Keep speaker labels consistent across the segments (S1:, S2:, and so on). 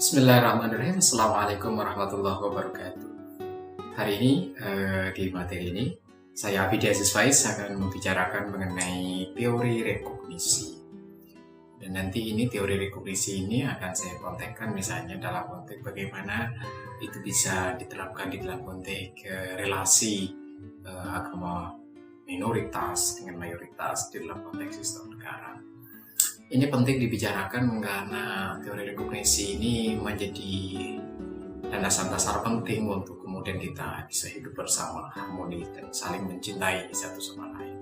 S1: Bismillahirrahmanirrahim. Assalamualaikum warahmatullahi wabarakatuh. Hari ini di materi ini saya Abidi Aziz Faiz akan membicarakan mengenai teori rekognisi. Dan nanti ini teori rekognisi ini akan saya kontekskan misalnya dalam konteks bagaimana itu bisa diterapkan di dalam konteks relasi agama minoritas dengan mayoritas di dalam konteks sistem negara. Ini penting dibicarakan karena teori rekognisi ini menjadi dasar-dasar penting untuk kemudian kita bisa hidup bersama, harmoni dan saling mencintai satu sama lain.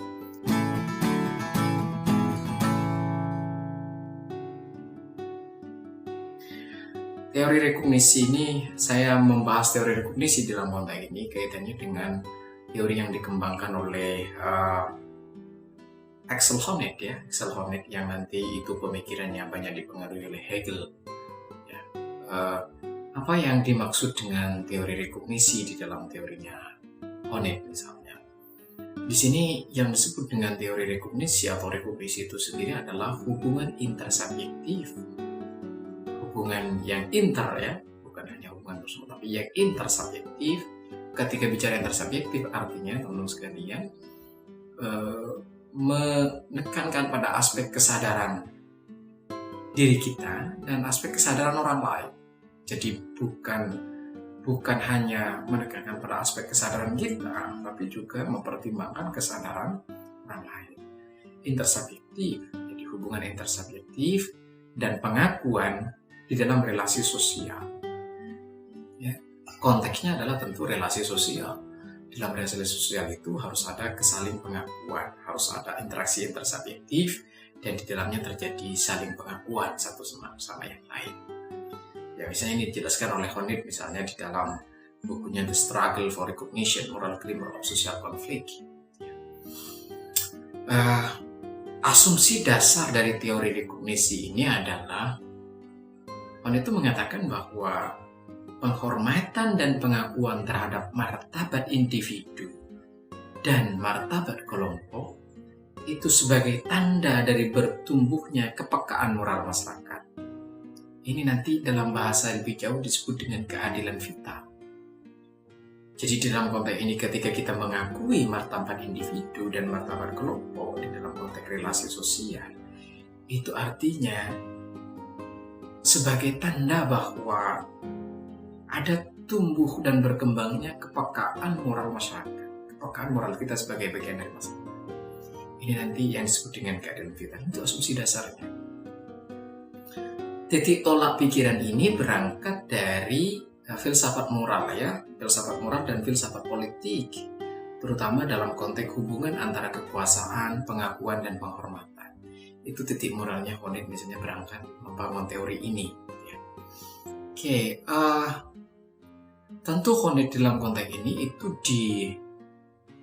S1: Teori rekognisi ini, saya membahas teori rekognisi dalam konteks ini kaitannya dengan teori yang dikembangkan oleh Axel Honneth yang nanti itu pemikirannya banyak dipengaruhi oleh Hegel. Ya. Apa yang dimaksud dengan teori rekognisi di dalam teorinya Honneth misalnya? Di sini yang disebut dengan teori rekognisi atau rekognisi itu sendiri adalah hubungan intersubjektif, hubungan yang bukan hanya hubungan bersama, tapi yang intersubjektif. Ketika bicara intersubjektif artinya teman-teman sekalian menekankan pada aspek kesadaran diri kita dan aspek kesadaran orang lain. Jadi bukan hanya menekankan pada aspek kesadaran kita, tapi juga mempertimbangkan kesadaran orang lain. Intersubjektif, jadi hubungan intersubjektif dan pengakuan di dalam relasi sosial. Ya, konteksnya adalah tentu relasi sosial. Dalam relasi sosial itu harus ada kesaling pengakuan, harus ada interaksi intersubjektif, dan di dalamnya terjadi saling pengakuan satu sama yang lain. Ya, misalnya ini dijelaskan oleh Honneth misalnya di dalam bukunya The Struggle for Recognition, Moral Glimmer of Social Conflict. Asumsi dasar dari teori rekognisi ini adalah Honneth itu mengatakan bahwa penghormatan dan pengakuan terhadap martabat individu dan martabat kelompok itu sebagai tanda dari bertumbuhnya kepekaan moral masyarakat. Ini nanti dalam bahasa lebih jauh disebut dengan keadilan vital. Jadi dalam konteks ini ketika kita mengakui martabat individu dan martabat kelompok di dalam konteks relasi sosial, itu artinya sebagai tanda bahwa ada tumbuh dan berkembangnya kepekaan moral masyarakat, kepekaan moral kita sebagai bagian dari masyarakat. Ini nanti yang disebut dengan keadilan vital. Itu asumsi dasarnya. Titik tolak pikiran ini berangkat dari filsafat moral filsafat moral dan filsafat politik, terutama dalam konteks hubungan antara kekuasaan, pengakuan dan penghormatan. Itu titik moralnya Honneth misalnya berangkat membangun teori ini. Tentu Honneth dalam konteks ini itu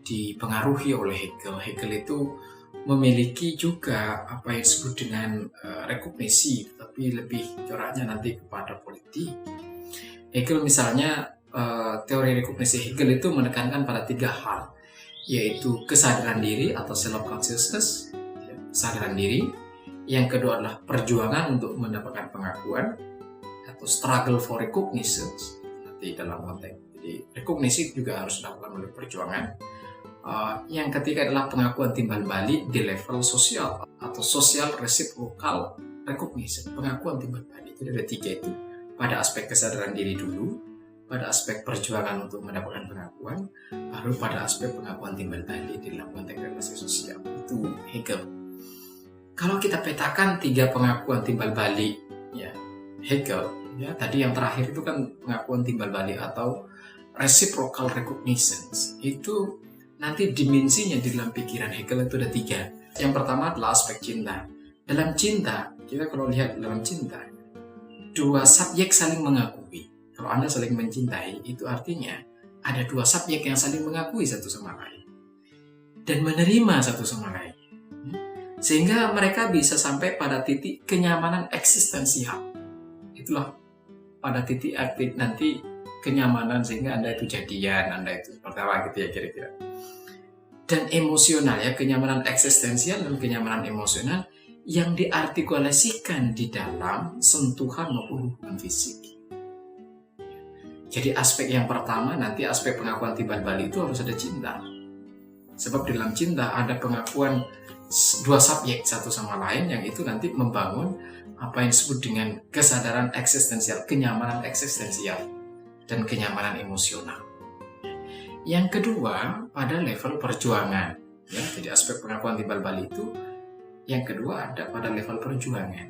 S1: dipengaruhi oleh Hegel. Hegel itu memiliki juga apa yang disebut dengan rekognisi, tapi lebih coraknya nanti kepada politik. Hegel misalnya, teori rekognisi Hegel itu menekankan pada 3 hal, yaitu kesadaran diri atau self-consciousness, kesadaran diri. Yang kedua adalah perjuangan untuk mendapatkan pengakuan atau struggle for recognition. Di dalam konteks, jadi rekognisi juga harus dilakukan oleh perjuangan. Yang ketiga adalah pengakuan timbal balik di level sosial atau social reciprocal recognition, pengakuan timbal balik. Jadi ada 3 itu, pada aspek kesadaran diri dulu, pada aspek perjuangan untuk mendapatkan pengakuan, baru pada aspek pengakuan timbal balik di dalam konteks relasi sosial. Itu Hegel. Kalau kita petakan 3 pengakuan timbal balik, ya Hegel. Ya, tadi yang terakhir itu kan pengakuan timbal balik atau reciprocal recognition. Itu nanti dimensinya di dalam pikiran Hegel itu ada 3. Yang pertama adalah aspek cinta. Dalam cinta, kita kalau lihat dalam cinta, 2 subjek saling mengakui. Kalau Anda saling mencintai, itu artinya ada 2 subjek yang saling mengakui satu sama lain dan menerima satu sama lain. Sehingga mereka bisa sampai pada titik kenyamanan eksistensial. Itulah pada titik aktif nanti kenyamanan sehingga Anda itu jadian, Anda itu seperti apa gitu ya kira-kira. Dan emosional ya, kenyamanan eksistensial dan kenyamanan emosional yang diartikulasikan di dalam sentuhan maupun hubungan fisik. Jadi aspek yang pertama nanti aspek pengakuan timbal balik itu harus ada cinta. Sebab dalam cinta ada pengakuan dua subjek satu sama lain yang itu nanti membangun apa yang disebut dengan kesadaran eksistensial, kenyamanan eksistensial, dan kenyamanan emosional. Yang kedua, pada level perjuangan. Ya, jadi aspek pengakuan timbal balik itu yang kedua ada pada level perjuangan.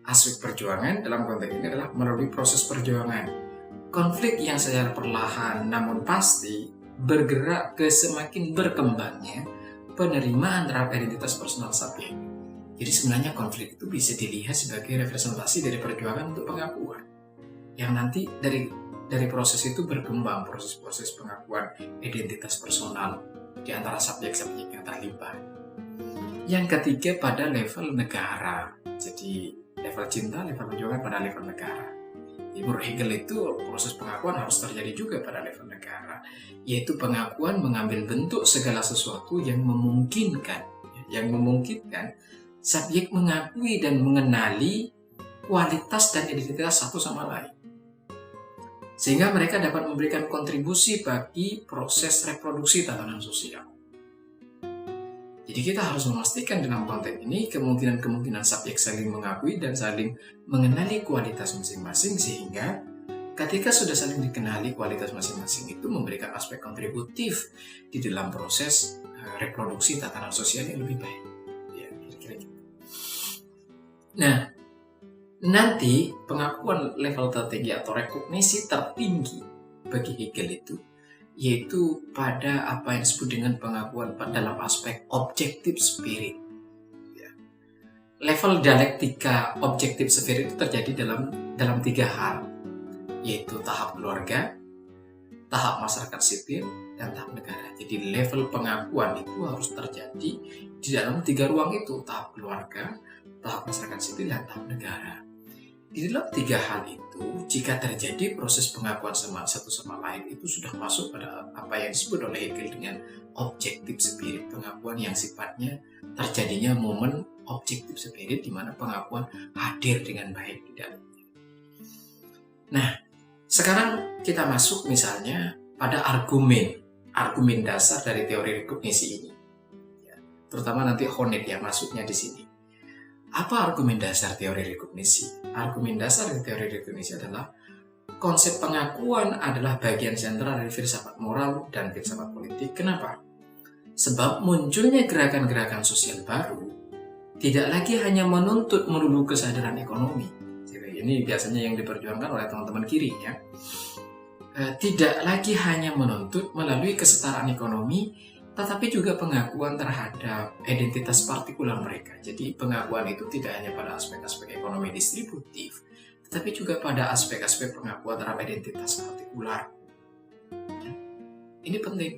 S1: Aspek perjuangan dalam konteks ini adalah melalui proses perjuangan. Konflik yang secara perlahan namun pasti bergerak ke semakin berkembangnya penerimaan terhadap identitas personal subjek. Jadi sebenarnya konflik itu bisa dilihat sebagai representasi dari perjuangan untuk pengakuan. Yang nanti dari proses itu berkembang proses-proses pengakuan identitas personal di antara subjek-subjek yang terlibat. Yang ketiga pada level negara. Jadi level cinta, level perjuangan pada level negara. Menurut Hegel itu proses pengakuan harus terjadi juga pada level negara, yaitu pengakuan mengambil bentuk segala sesuatu yang memungkinkan subjek mengakui dan mengenali kualitas dan identitas satu sama lain, sehingga mereka dapat memberikan kontribusi bagi proses reproduksi tatanan sosial. Jadi kita harus memastikan dalam konteks ini kemungkinan subjek saling mengakui dan saling mengenali kualitas masing-masing, sehingga ketika sudah saling dikenali kualitas masing-masing itu memberikan aspek kontributif di dalam proses reproduksi tatanan sosial yang lebih baik. Ya, kira-kira gitu. Nah, nanti pengakuan level tertinggi atau rekognisi tertinggi bagi Hegel itu yaitu pada apa yang disebut dengan pengakuan dalam aspek objektif spirit. Ya. Level dialektika objektif spirit itu terjadi dalam tiga hal, yaitu tahap keluarga, tahap masyarakat sipil, dan tahap negara. Jadi level pengakuan itu harus terjadi di dalam tiga ruang itu, tahap keluarga, tahap masyarakat sipil, dan tahap negara. Di dalam tiga hal itu, jika terjadi proses pengakuan satu sama lain, itu sudah masuk pada apa yang disebut oleh Hegel dengan objektif spirit, pengakuan yang sifatnya terjadinya momen objektif spirit, di mana pengakuan hadir dengan baik di dalamnya. Nah, sekarang kita masuk misalnya pada argumen dasar dari teori rekognisi ini, ya, terutama nanti Honneth yang masuknya di sini. Apa argumen dasar teori rekognisi? Argumen dasar dari teori rekognisi adalah konsep pengakuan adalah bagian sentral dari filsafat moral dan filsafat politik. Kenapa? Sebab munculnya gerakan-gerakan sosial baru tidak lagi hanya menuntut melulu kesadaran ekonomi. Ini biasanya yang diperjuangkan oleh teman-teman kiri, ya. Tidak lagi hanya menuntut melalui kesetaraan ekonomi, tetapi juga pengakuan terhadap identitas partikular mereka. Jadi pengakuan itu tidak hanya pada aspek-aspek ekonomi distributif, tetapi juga pada aspek-aspek pengakuan terhadap identitas partikular. Ini penting.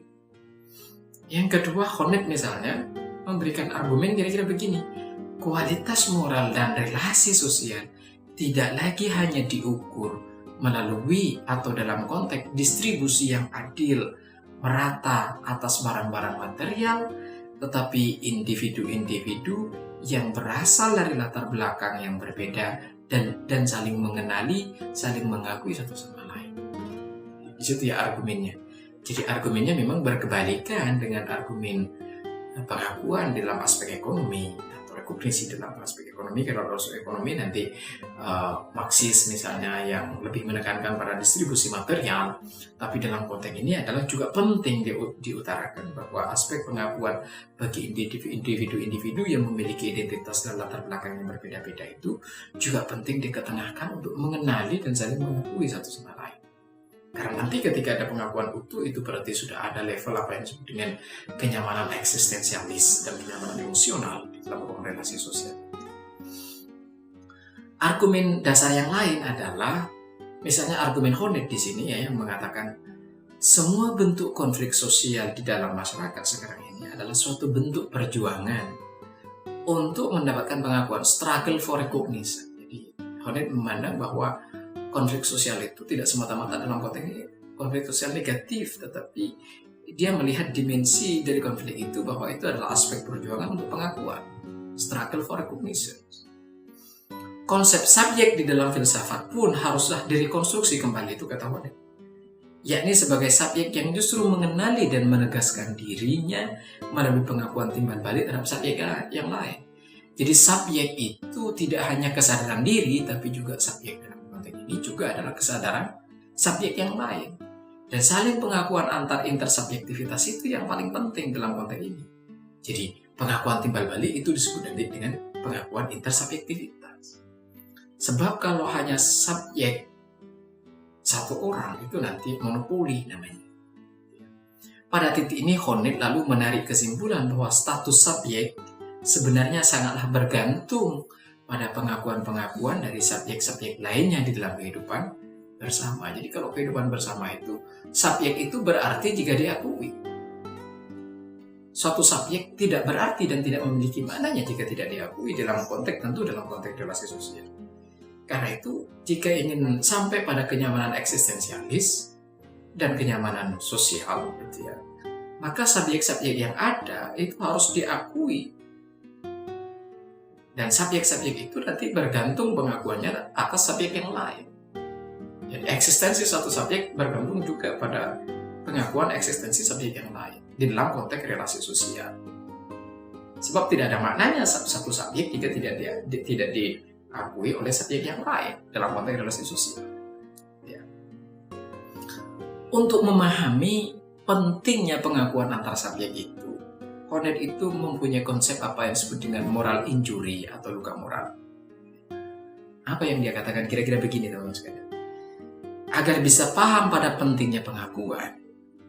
S1: Yang kedua, Honneth misalnya memberikan argumen kira-kira begini. Kualitas moral dan relasi sosial tidak lagi hanya diukur melalui atau dalam konteks distribusi yang adil, merata atas barang-barang material, tetapi individu-individu yang berasal dari latar belakang yang berbeda dan saling mengenali, saling mengakui satu sama lain. Di situ ya argumennya. Jadi argumennya memang berkebalikan dengan argumen pengakuan dalam aspek ekonomi atau rekognisi dalam aspek ekonomi. Kalau aspek ekonomi nanti Marxis misalnya yang lebih menekankan pada distribusi material, tapi dalam konteks ini adalah juga penting diutarakan bahwa aspek pengakuan bagi individu-individu yang memiliki identitas dan latar belakang yang berbeda-beda itu juga penting diketengahkan untuk mengenali dan saling mengakui satu sama lain. Karena nanti ketika ada pengakuan utuh, itu berarti sudah ada level apa yang disebut dengan kenyamanan eksistensialis dan kenyamanan emosional dalam relasi sosial. Argumen dasar yang lain adalah misalnya argumen Honneth di sini ya, yang mengatakan semua bentuk konflik sosial di dalam masyarakat sekarang ini adalah suatu bentuk perjuangan untuk mendapatkan pengakuan, struggle for recognition. Jadi Honneth memandang bahwa konflik sosial itu tidak semata-mata dalam konteks konflik sosial negatif, tetapi dia melihat dimensi dari konflik itu bahwa itu adalah aspek perjuangan untuk pengakuan. struggle for recognition. Konsep subjek di dalam filsafat pun haruslah direkonstruksi kembali, itu kata Honeth, yakni sebagai subjek yang justru mengenali dan menegaskan dirinya melalui pengakuan timbal balik terhadap subjek yang lain. Jadi subjek itu tidak hanya kesadaran diri, tapi juga subjek dalam konteks ini juga adalah kesadaran subjek yang lain. Dan saling pengakuan antar intersubjektivitas itu yang paling penting dalam konteks ini. Jadi pengakuan timbal balik itu disebut nanti dengan pengakuan intersubjektivitas. Sebab kalau hanya subjek satu orang itu nanti monopoli namanya. Pada titik ini Honeth lalu menarik kesimpulan bahwa status subjek sebenarnya sangatlah bergantung pada pengakuan-pengakuan dari subjek-subjek lainnya di dalam kehidupan bersama. Jadi kalau kehidupan bersama itu, subjek itu berarti jika diakui. Suatu subjek tidak berarti dan tidak memiliki maknanya jika tidak diakui dalam konteks, tentu dalam konteks relasi sosial. Karena itu, jika ingin sampai pada kenyamanan eksistensialis dan kenyamanan sosial, gitu ya, maka subjek-subjek yang ada itu harus diakui. Dan subjek-subjek itu nanti bergantung pengakuannya atas subjek yang lain. Jadi eksistensi satu subjek bergantung juga pada pengakuan eksistensi subjek yang lain di dalam konteks relasi sosial. Sebab tidak ada maknanya satu subjek jika tidak diakui oleh subjek yang lain dalam konteks relasi sosial. Ya. Untuk memahami pentingnya pengakuan antar subjek itu, Honeth itu mempunyai konsep apa yang disebut dengan moral injury atau luka moral. Apa yang dia katakan? Kira-kira begini, teman-teman sekalian. Agar bisa paham pada pentingnya pengakuan,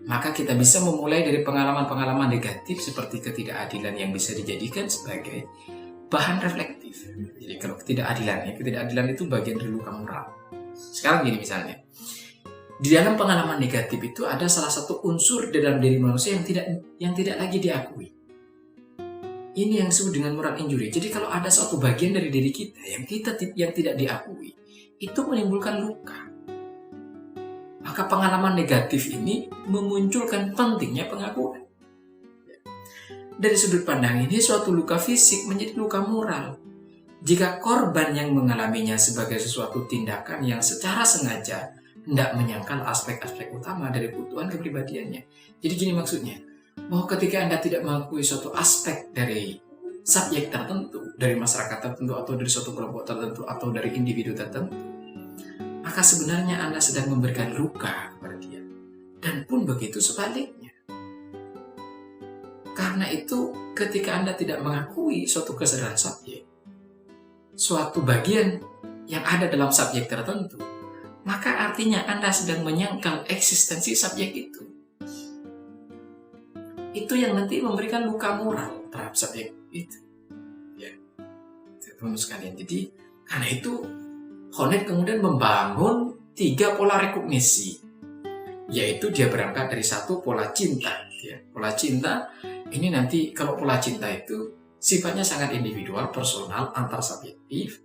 S1: maka kita bisa memulai dari pengalaman-pengalaman negatif seperti ketidakadilan yang bisa dijadikan sebagai bahan reflektif. Jadi kalau ketidakadilan itu bagian dari luka moral. Sekarang gini misalnya, di dalam pengalaman negatif itu ada salah satu unsur dalam diri manusia yang tidak lagi diakui. Ini yang disebut dengan moral injury. Jadi kalau ada suatu bagian dari diri kita yang tidak diakui, itu menimbulkan luka. Maka pengalaman negatif ini memunculkan pentingnya pengakuan. Dari sudut pandang ini, suatu luka fisik menjadi luka moral. Jika korban yang mengalaminya sebagai sesuatu tindakan yang secara sengaja hendak menyangkal aspek-aspek utama dari kebutuhan kepribadiannya. Jadi gini maksudnya, bahwa ketika Anda tidak mengakui suatu aspek dari subjek tertentu, dari masyarakat tertentu, atau dari suatu kelompok tertentu, atau dari individu tertentu, maka sebenarnya Anda sedang memberikan luka kepada dia. Dan pun begitu sebaliknya. Karena itu, ketika Anda tidak mengakui suatu kesadaran subjek, suatu bagian yang ada dalam subjek tertentu, maka artinya Anda sedang menyangkal eksistensi subjek itu. Itu yang nanti memberikan luka moral terhadap subjek itu. Ya, teman-teman sekalian. Jadi, karena itu, Honeth kemudian membangun 3 pola rekognisi, yaitu dia berangkat dari satu pola cinta. Ya. Pola cinta ini nanti kalau pola cinta itu sifatnya sangat individual, personal, antar subjektif,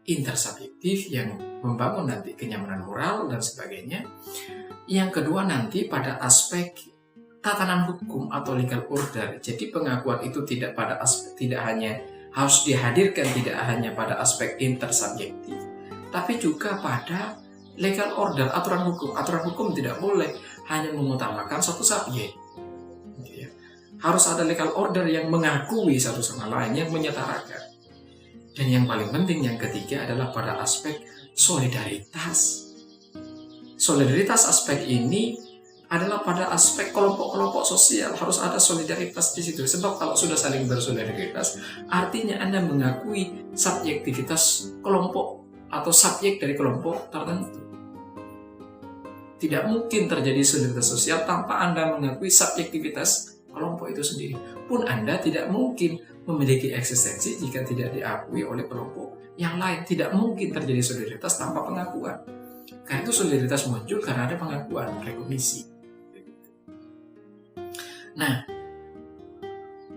S1: intersubjektif yang membangun nanti kenyamanan moral dan sebagainya. Yang kedua nanti pada aspek tatanan hukum atau legal order. Jadi pengakuan itu tidak hanya harus dihadirkan tidak hanya pada aspek intersubjektif, tapi juga pada legal order, aturan hukum. Aturan hukum tidak boleh hanya mengutamakan satu subjek. Harus ada legal order yang mengakui satu sama lain, yang menyetarakan. Dan yang paling penting, yang ketiga adalah pada aspek solidaritas. Solidaritas aspek ini adalah pada aspek kelompok-kelompok sosial. Harus ada solidaritas di situ. Sebab kalau sudah saling bersolidaritas, artinya Anda mengakui subjektivitas kelompok atau subjek dari kelompok tertentu. Tidak mungkin terjadi solidaritas sosial tanpa Anda mengakui subjektivitas kelompok itu sendiri. Pun Anda tidak mungkin memiliki eksistensi jika tidak diakui oleh kelompok yang lain. Tidak mungkin terjadi solidaritas tanpa pengakuan. Karena itu solidaritas muncul karena ada pengakuan, rekognisi. Nah,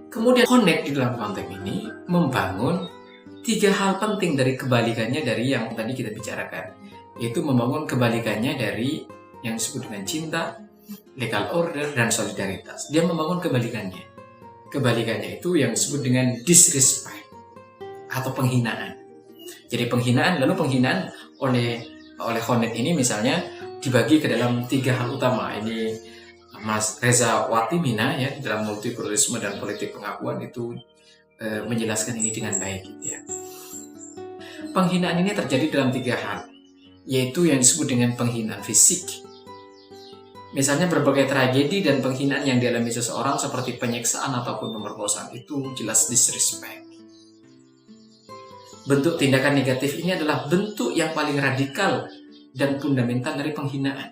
S1: kemudian Honeth di dalam konteks ini membangun 3 hal penting dari kebalikannya dari yang tadi kita bicarakan, yaitu membangun kebalikannya dari yang disebut dengan cinta, legal order, dan solidaritas. Dia membangun kebalikannya. Kebalikannya itu yang disebut dengan disrespect. atau penghinaan. Jadi lalu penghinaan oleh Honneth ini misalnya dibagi ke dalam 3 hal utama. Ini Mas Reza Watimina ya dalam multikulturalisme dan politik pengakuan itu menjelaskan ini dengan baik gitu ya. Penghinaan ini terjadi dalam 3 hal, yaitu yang disebut dengan penghinaan fisik. Misalnya berbagai tragedi dan penghinaan yang dialami seseorang seperti penyiksaan ataupun pemerkosaan itu jelas disrespect. Bentuk tindakan negatif ini adalah bentuk yang paling radikal dan fundamental dari penghinaan.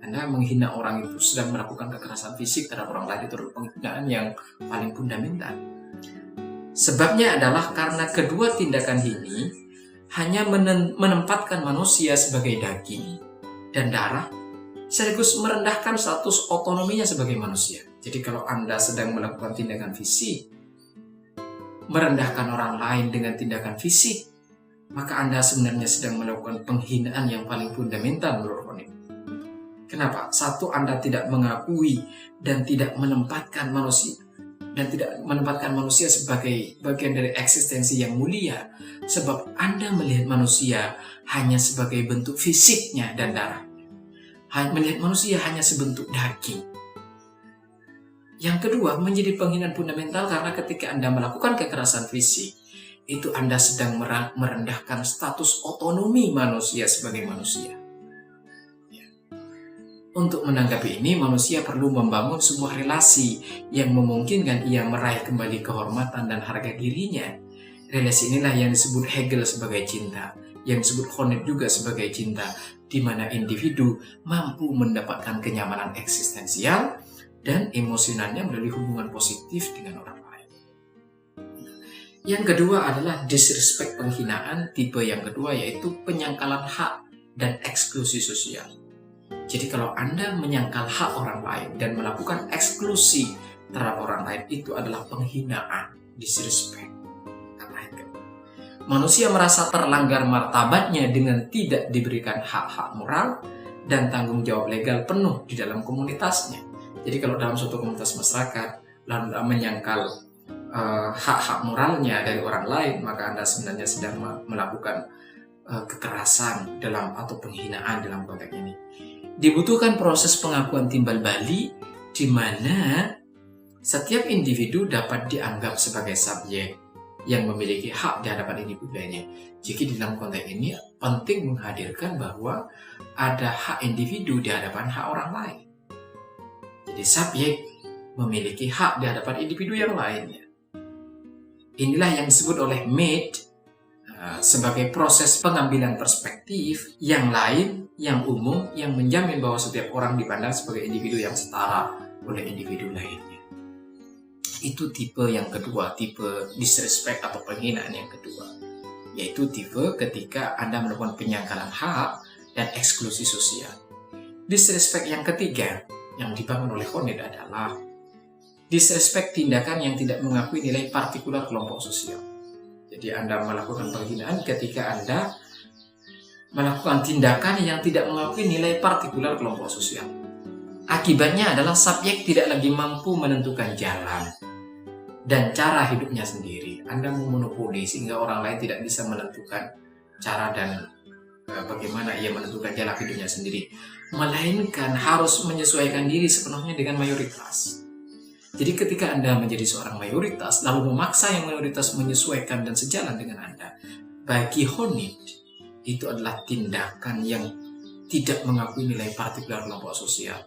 S1: Anda menghina orang itu sedang melakukan kekerasan fisik terhadap orang lain, itu adalah penghinaan yang paling fundamental. Sebabnya adalah karena kedua tindakan ini hanya menempatkan manusia sebagai daging dan darah, sekaligus merendahkan status otonominya sebagai manusia. Jadi kalau Anda sedang melakukan tindakan fisik, merendahkan orang lain dengan tindakan fisik, maka Anda sebenarnya sedang melakukan penghinaan yang paling fundamental menurut Honneth. Kenapa? Satu, Anda tidak mengakui dan tidak menempatkan manusia sebagai bagian dari eksistensi yang mulia, sebab Anda melihat manusia hanya sebagai bentuk fisiknya dan darah. Melihat manusia hanya sebentuk daging. Yang kedua, menjadi penghinaan fundamental karena ketika Anda melakukan kekerasan fisik, itu Anda sedang merendahkan status otonomi manusia sebagai manusia. Untuk menanggapi ini, manusia perlu membangun sebuah relasi yang memungkinkan ia meraih kembali kehormatan dan harga dirinya. Relasi inilah yang disebut Hegel sebagai cinta, yang disebut Honneth juga sebagai cinta, di mana individu mampu mendapatkan kenyamanan eksistensial dan emosionalnya melalui hubungan positif dengan orang lain. Yang kedua adalah disrespect, penghinaan tipe yang kedua, yaitu penyangkalan hak dan eksklusi sosial. Jadi kalau Anda menyangkal hak orang lain dan melakukan eksklusi terhadap orang lain, itu adalah penghinaan, disrespect. Manusia merasa terlanggar martabatnya dengan tidak diberikan hak-hak moral dan tanggung jawab legal penuh di dalam komunitasnya. Jadi kalau dalam suatu komunitas masyarakat, lalu Anda menyangkal hak-hak moralnya dari orang lain, maka Anda sebenarnya sedang melakukan kekerasan atau penghinaan dalam konteks ini. Dibutuhkan proses pengakuan timbal balik di mana setiap individu dapat dianggap sebagai subjek yang memiliki hak di hadapan individu lainnya. Jadi dalam konteks ini penting menghadirkan bahwa ada hak individu di hadapan hak orang lain. Jadi subjek memiliki hak di hadapan individu yang lainnya. Inilah yang disebut oleh Mead sebagai proses pengambilan perspektif yang lain, yang umum, yang menjamin bahwa setiap orang dipandang sebagai individu yang setara oleh individu lainnya. Itu tipe yang kedua, tipe disrespect atau penghinaan yang kedua, yaitu tipe ketika Anda melakukan penyangkalan hak dan eksklusi sosial. Disrespect yang ketiga yang dibangun oleh Honneth adalah disrespect tindakan yang tidak mengakui nilai partikular kelompok sosial. Jadi Anda melakukan penghinaan ketika Anda melakukan tindakan yang tidak mengakui nilai partikular kelompok sosial. Akibatnya adalah subjek tidak lagi mampu menentukan jalan dan cara hidupnya sendiri. Anda memonopoli sehingga orang lain tidak bisa menentukan cara dan bagaimana ia menentukan jalan hidupnya sendiri, melainkan harus menyesuaikan diri sepenuhnya dengan mayoritas. Jadi ketika Anda menjadi seorang mayoritas, lalu memaksa yang mayoritas menyesuaikan dan sejalan dengan Anda, bagi Honneth, itu adalah tindakan yang tidak mengakui nilai partikular kelompok sosial.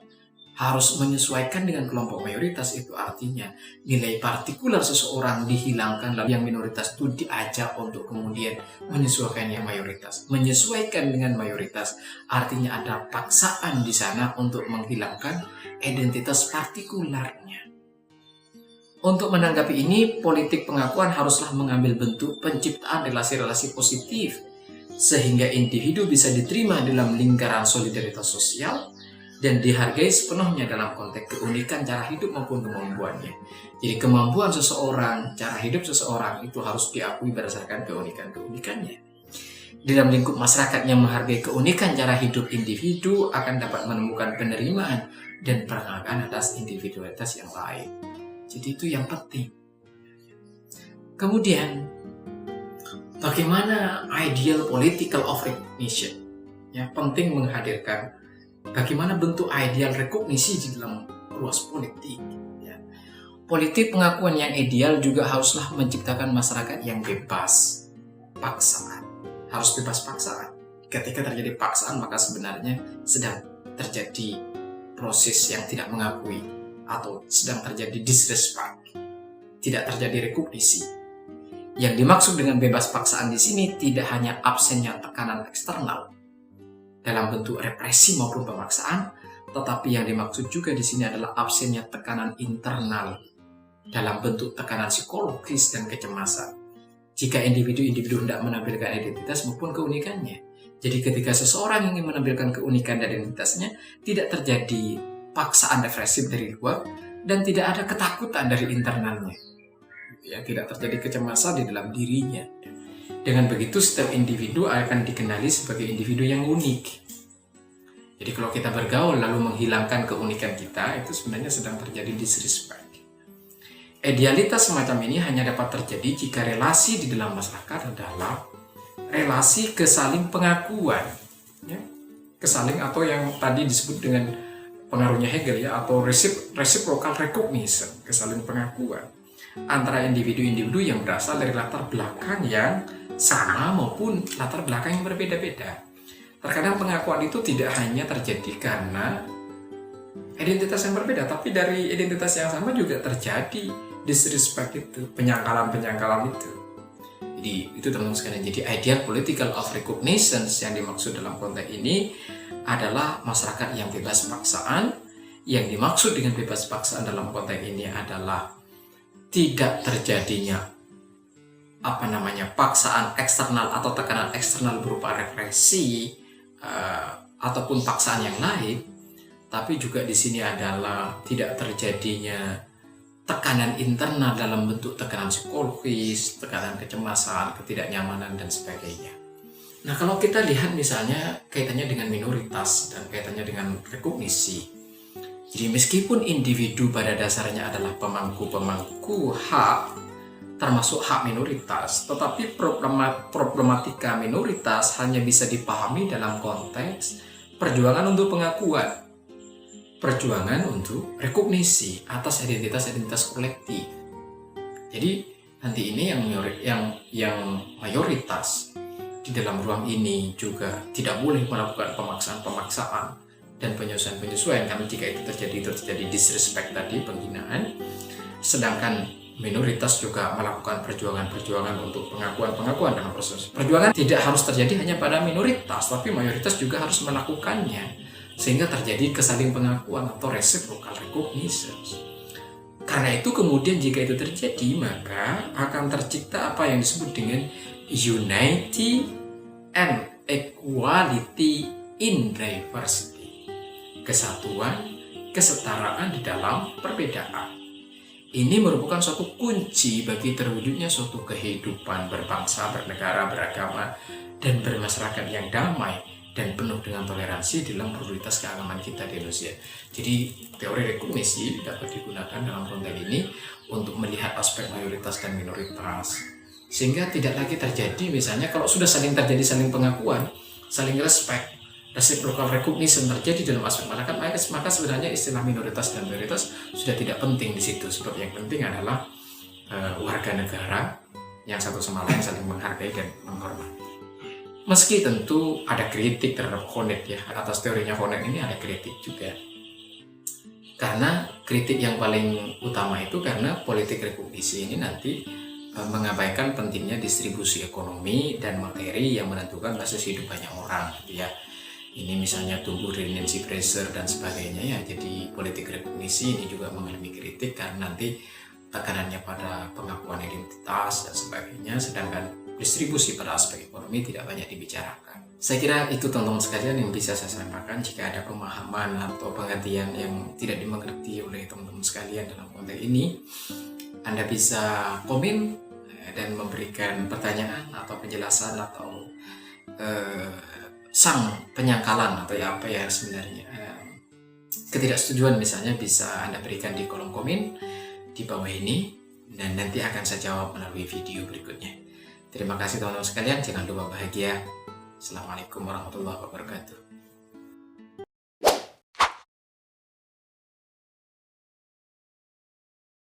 S1: Harus menyesuaikan dengan kelompok mayoritas, itu artinya nilai partikular seseorang dihilangkan, lalu yang minoritas itu diajak untuk kemudian menyesuaikan yang mayoritas. Menyesuaikan dengan mayoritas artinya ada paksaan di sana untuk menghilangkan identitas partikularnya. Untuk menanggapi ini, politik pengakuan haruslah mengambil bentuk penciptaan relasi-relasi positif sehingga individu bisa diterima dalam lingkaran solidaritas sosial dan dihargai sepenuhnya dalam konteks keunikan cara hidup maupun kemampuannya. Jadi kemampuan seseorang, cara hidup seseorang itu harus diakui berdasarkan keunikan-keunikannya. Di dalam lingkup masyarakat yang menghargai keunikan cara hidup individu akan dapat menemukan penerimaan dan penghargaan atas individualitas yang lain. Jadi itu yang penting. Kemudian Bagaimana ideal political of recognition? Ya, penting menghadirkan bagaimana bentuk ideal rekognisi di dalam ruas politik. Ya. Politik pengakuan yang ideal juga haruslah menciptakan masyarakat yang bebas paksaan. Harus bebas paksaan. Ketika terjadi paksaan, maka sebenarnya sedang terjadi proses yang tidak mengakui atau sedang terjadi disrespect. Tidak terjadi rekognisi. Yang dimaksud dengan bebas paksaan di sini tidak hanya absennya tekanan eksternal dalam bentuk represi maupun pemaksaan, tetapi yang dimaksud juga di sini adalah absennya tekanan internal dalam bentuk tekanan psikologis dan kecemasan. Jika individu-individu hendak menampilkan identitas maupun keunikannya. Jadi ketika seseorang ingin menampilkan keunikan dan identitasnya, tidak terjadi paksaan represif dari luar dan tidak ada ketakutan dari internalnya. Ya, tidak terjadi kecemasan di dalam dirinya. Dengan begitu, setiap individu akan dikenali sebagai individu yang unik. Jadi kalau kita bergaul lalu menghilangkan keunikan kita, itu sebenarnya sedang terjadi disrespect. Idealitas semacam ini hanya dapat terjadi jika relasi di dalam masyarakat adalah relasi kesaling pengakuan, ya. Kesaling atau yang tadi disebut dengan pengaruhnya Hegel ya, atau reciprocal recognition, kesaling pengakuan antara individu-individu yang berasal dari latar belakang yang sama maupun latar belakang yang berbeda-beda. Terkadang pengakuan itu tidak hanya terjadi karena identitas yang berbeda, tapi dari identitas yang sama juga terjadi disrespect itu, penyangkalan-penyangkalan itu. Jadi itu teman-teman sekalian. Jadi ideal political of recognition yang dimaksud dalam konteks ini adalah masyarakat yang bebas paksaan. Yang dimaksud dengan bebas paksaan dalam konteks ini adalah tidak terjadinya paksaan eksternal atau tekanan eksternal berupa represi ataupun paksaan yang lain, tapi juga di sini adalah tidak terjadinya tekanan internal dalam bentuk tekanan psikologis, tekanan kecemasan, ketidaknyamanan, dan sebagainya. Nah, kalau kita lihat misalnya kaitannya dengan minoritas dan kaitannya dengan rekognisi. Jadi meskipun individu pada dasarnya adalah pemangku hak, termasuk hak minoritas, tetapi problematika minoritas hanya bisa dipahami dalam konteks perjuangan untuk pengakuan. Perjuangan untuk rekognisi atas identitas-identitas kolektif. Jadi nanti ini yang mayoritas di dalam ruang ini juga tidak boleh melakukan pemaksaan-pemaksaan dan penyesuaian-penyesuaian, karena jika itu terjadi disrespect tadi, penghinaan. Sedangkan minoritas juga melakukan perjuangan-perjuangan untuk pengakuan dalam proses perjuangan. Tidak harus terjadi hanya pada minoritas, tapi mayoritas juga harus melakukannya, sehingga terjadi kesaling pengakuan atau reciprocal recognition. Karena itu kemudian jika itu terjadi, maka akan tercipta apa yang disebut dengan unity and equality in diversity. Kesatuan, kesetaraan di dalam perbedaan. Ini merupakan suatu kunci bagi terwujudnya suatu kehidupan berbangsa, bernegara, beragama, dan bermasyarakat yang damai dan penuh dengan toleransi dalam pluralitas keagamaan kita di Indonesia. Jadi teori rekognisi dapat digunakan dalam konteks ini untuk melihat aspek mayoritas dan minoritas, sehingga tidak lagi terjadi misalnya kalau sudah saling terjadi saling pengakuan, saling respect, reciprocal recognition terjadi dalam aspek masyarakat, maka sebenarnya istilah minoritas dan mayoritas sudah tidak penting di situ. Sebab yang penting adalah warga negara yang satu sama lain saling menghargai dan menghormati. Meski tentu ada kritik terhadap Honneth ya, atas teorinya Honneth ini ada kritik juga. Karena kritik yang paling utama itu karena politik rekognisi ini nanti mengabaikan pentingnya distribusi ekonomi dan materi yang menentukan basis hidup banyak orang gitu ya. Ini misalnya tumbuh redundancy pressure dan sebagainya ya. Jadi politik rekognisi ini juga mengalami kritik karena nanti tekanannya pada pengakuan identitas dan sebagainya, sedangkan distribusi pada aspek ekonomi tidak banyak dibicarakan. Saya kira itu teman-teman sekalian yang bisa saya sampaikan. Jika ada pemahaman atau pengertian yang tidak dimengerti oleh teman-teman sekalian dalam konteks ini, Anda bisa komen dan memberikan pertanyaan atau penjelasan atau sang penyangkalan atau apa ya sebenarnya ketidaksetujuan misalnya, bisa Anda berikan di kolom komen di bawah ini dan nanti akan saya jawab melalui video berikutnya. Terima kasih teman-teman sekalian, jangan lupa bahagia. Assalamualaikum warahmatullahi wabarakatuh.